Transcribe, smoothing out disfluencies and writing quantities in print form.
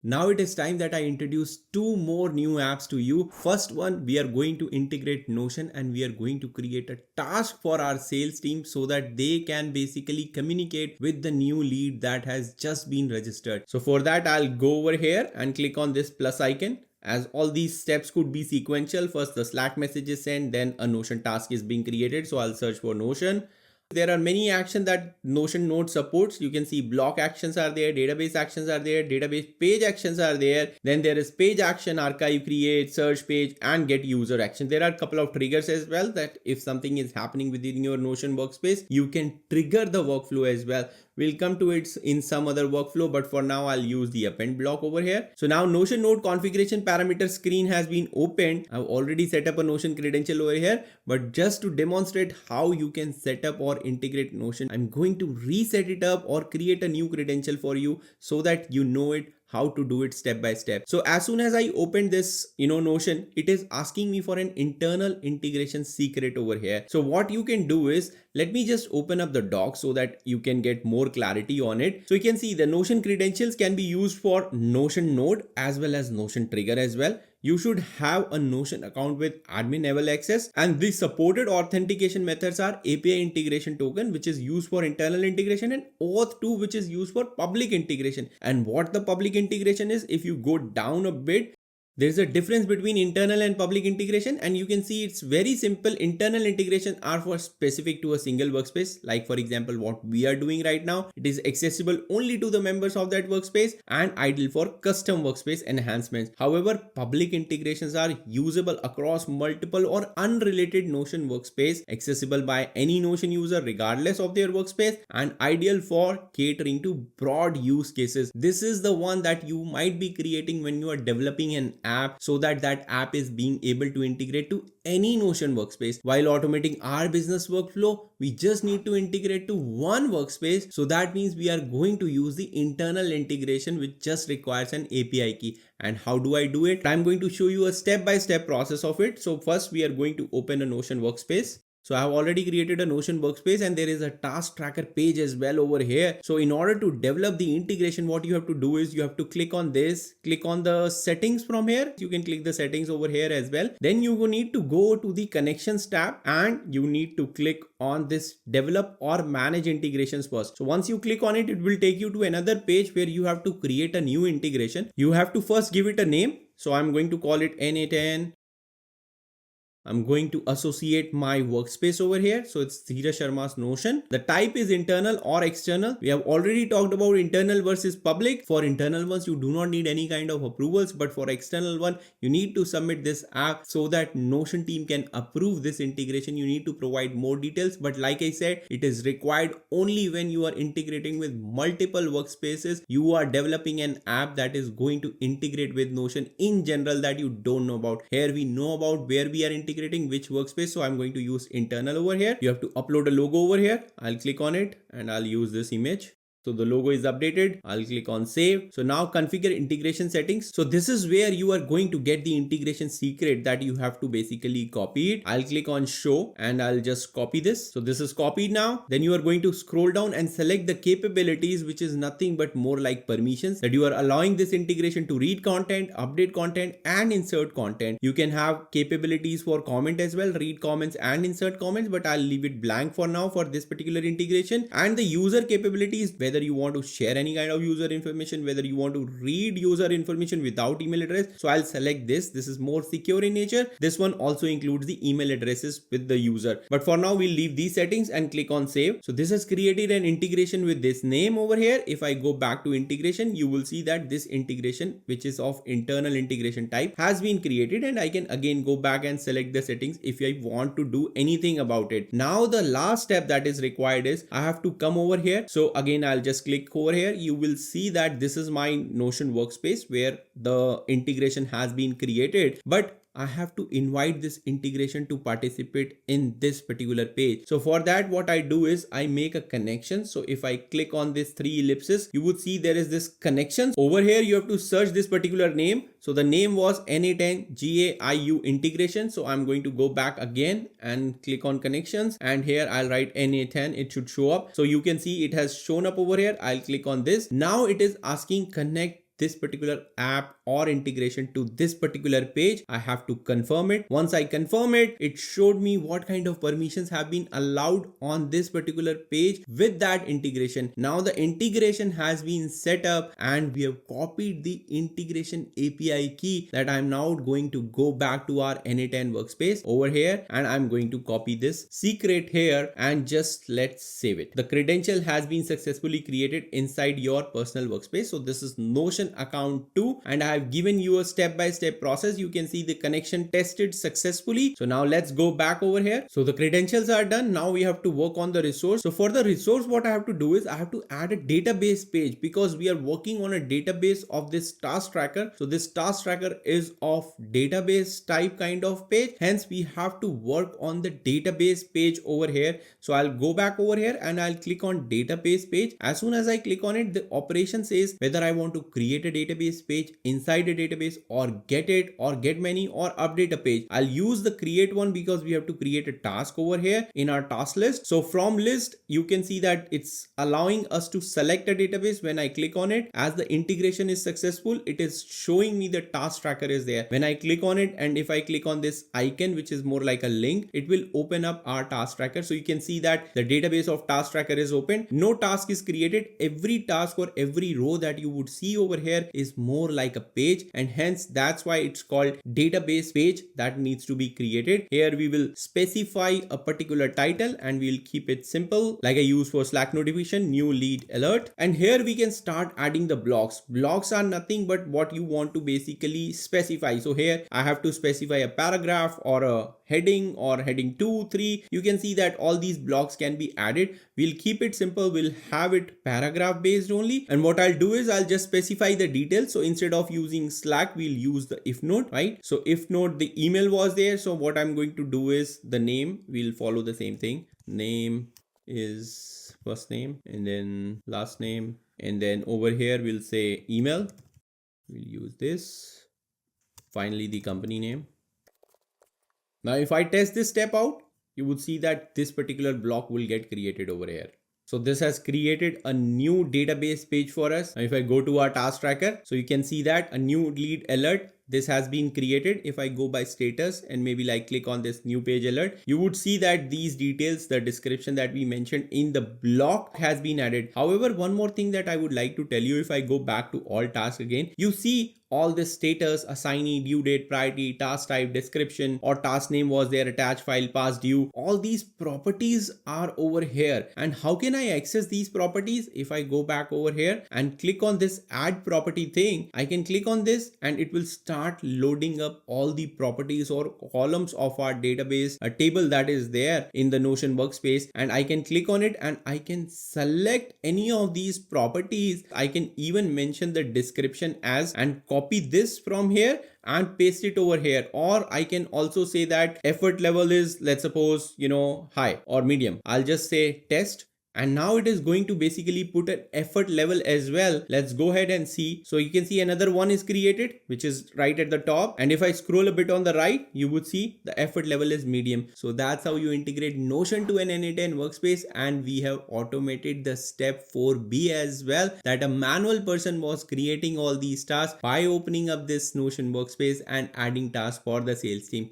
Now it is time that I introduce two more new apps to you. First one, we are going to integrate Notion and we are going to create a task for our sales team so that they can basically communicate with the new lead that has just been registered. So for that, I'll go over here and click on this plus icon. As all these steps could be sequential, first the Slack message is sent, then a Notion task is being created. So I'll search for Notion. There are many actions that Notion Node supports. You can see block actions are there, database actions are there, database page actions are there. Then there is page action, archive, create, search page, and get user action. There are a couple of triggers as well that if something is happening within your Notion workspace, you can trigger the workflow as well. We'll come to it in some other workflow, but for now I'll use the append block over here. So now Notion Node configuration parameter screen has been opened. I've already set up a Notion credential over here, but just to demonstrate how you can set up or integrate Notion, I'm going to reset it up or create a new credential for you so that you know it how to do it step by step. So as soon as I open this, Notion, it is asking me for an internal integration secret over here. So what you can do is, let me just open up the doc so that you can get more clarity on it. So you can see the Notion credentials can be used for Notion Node as well as Notion Trigger as well. You should have a Notion account with admin level access, and the supported authentication methods are API integration token, which is used for internal integration, and auth2, which is used for public integration. And what the public integration is, if you go down a bit, there's a difference between internal and public integration, and you can see it's very simple. Internal integration are for specific to a single workspace, like for example what we are doing right now. It is accessible only to the members of that workspace and ideal for custom workspace enhancements. However, public integrations are usable across multiple or unrelated Notion workspace, accessible by any Notion user regardless of their workspace, and ideal for catering to broad use cases. This is the one that you might be creating when you are developing an app, so that app is being able to integrate to any Notion workspace. While automating our business workflow, we just need to integrate to one workspace. So that means we are going to use the internal integration, which just requires an API key. And how do I do it? I'm going to show you a step-by-step process of it. So first we are going to open a Notion workspace. So I have already created a Notion workspace, and there is a task tracker page as well over here. So in order to develop the integration, what you have to do is you have to click on this, click on the settings from here. You can click the settings over here as well. Then you will need to go to the connections tab and you need to click on this develop or manage integrations first. So once you click on it, it will take you to another page where you have to create a new integration. You have to first give it a name. So I'm going to call it n8n. I'm going to associate my workspace over here. So it's Dheeraj Sharma's Notion. The type is internal or external. We have already talked about internal versus public. For internal ones, you do not need any kind of approvals, but for external one, you need to submit this app so that Notion team can approve this integration. You need to provide more details, but like I said, it is required only when you are integrating with multiple workspaces. You are developing an app that is going to integrate with Notion in general that you don't know about. Here we know about where we are integrating which workspace, so I'm going to use internal over here. You have to upload a logo over here. I'll click on it and I'll use this image. So the logo is updated. I'll click on save. So now configure integration settings. So this is where you are going to get the integration secret that you have to basically copy it. I'll click on show and I'll just copy this. So this is copied now. Then you are going to scroll down and select the capabilities, which is nothing but more like permissions, that you are allowing this integration to read content, update content, and insert content. You can have capabilities for comment as well, read comments and insert comments, but I'll leave it blank for now for this particular integration. And the user capabilities, whether you want to share any kind of user information, whether you want to read user information without email address. So I'll select this. This is more secure in nature. This one also includes the email addresses with the user. But for now, we'll leave these settings and click on save. So this has created an integration with this name over here. If I go back to integration, you will see that this integration, which is of internal integration type, has been created, and I can again go back and select the settings if I want to do anything about it. Now the last step that is required is I have to come over here. So again, I'll just click over here. You will see that this is my Notion workspace where the integration has been created, but I have to invite this integration to participate in this particular page. So for that, what I do is I make a connection. So if I click on this 3 ellipses, you would see there is this connection. Over here, you have to search this particular name. So the name was n8n GAIU integration. So I'm going to go back again and click on connections. And here I'll write n8n. It should show up. So you can see it has shown up over here. I'll click on this. Now it is asking connect this particular app or integration to this particular page. I have to confirm it. Once I confirm it, it showed me what kind of permissions have been allowed on this particular page with that integration. Now the integration has been set up and we have copied the integration API key that I'm now going to go back to our n8n workspace over here, and I'm going to copy this secret here and just let's save it. The credential has been successfully created inside your personal workspace. So this is Notion account 2 and I have given you a step-by-step process. You can see the connection tested successfully. So now let's go back over here. So the credentials are done. Now we have to work on the resource. So for the resource, what I have to do is I have to add a database page because we are working on a database of this task tracker. So this task tracker is of database type kind of page. Hence we have to work on the database page over here. So I'll go back over here and I'll click on database page. As soon as I click on it, the operation says whether I want to create a database page inside a database or get it or get many or update a page. I'll use the create one because we have to create a task over here in our task list. So from list, you can see that it's allowing us to select a database. When I click on it, as the integration is successful, it is showing me the task tracker is there. When I click on it and if I click on this icon, which is more like a link, it will open up our task tracker. So you can see that the database of task tracker is open. No task is created. Every task or every row that you would see over here is more like a page, and hence that's why it's called database page that needs to be created. Here we will specify a particular title and we'll keep it simple like I use for Slack notification, new lead alert. And here we can start adding the blocks. Blocks are nothing but what you want to basically specify. So here I have to specify a paragraph or a heading or heading 2, 3. You can see that all these blocks can be added. We'll keep it simple. We'll have it paragraph based only. And what I'll do is I'll just specify the details. So instead of using Slack, we'll use the if node, right? So if node, the email was there. So what I'm going to do is the name, we'll follow the same thing. Name is first name and then last name. And then over here, we'll say email. We'll use this. Finally, the company name. Now, if I test this step out, you would see that this particular block will get created over here. So this has created a new database page for us. Now, if I go to our task tracker, so you can see that a new lead alert, this has been created. If I go by status and maybe like click on this new page alert, you would see that these details, the description that we mentioned in the block has been added. However, one more thing that I would like to tell you, if I go back to all tasks again, you see all this status, assignee, due date, priority, task type, description, or task name was there, attached file, past due. All these properties are over here. And how can I access these properties? If I go back over here and click on this add property thing, I can click on this and it will start loading up all the properties or columns of our database, a table that is there in the Notion workspace. And I can click on it and I can select any of these properties. I can even mention the description as and copy this from here and paste it over here. Or I can also say that effort level is, let's suppose, high or medium. I'll just say test. And now it is going to basically put an effort level as well. Let's go ahead and see. So you can see another one is created, which is right at the top. And if I scroll a bit on the right, you would see the effort level is medium. So that's how you integrate Notion to an n8n workspace. And we have automated the step 4B as well, that a manual person was creating all these tasks by opening up this Notion workspace and adding tasks for the sales team.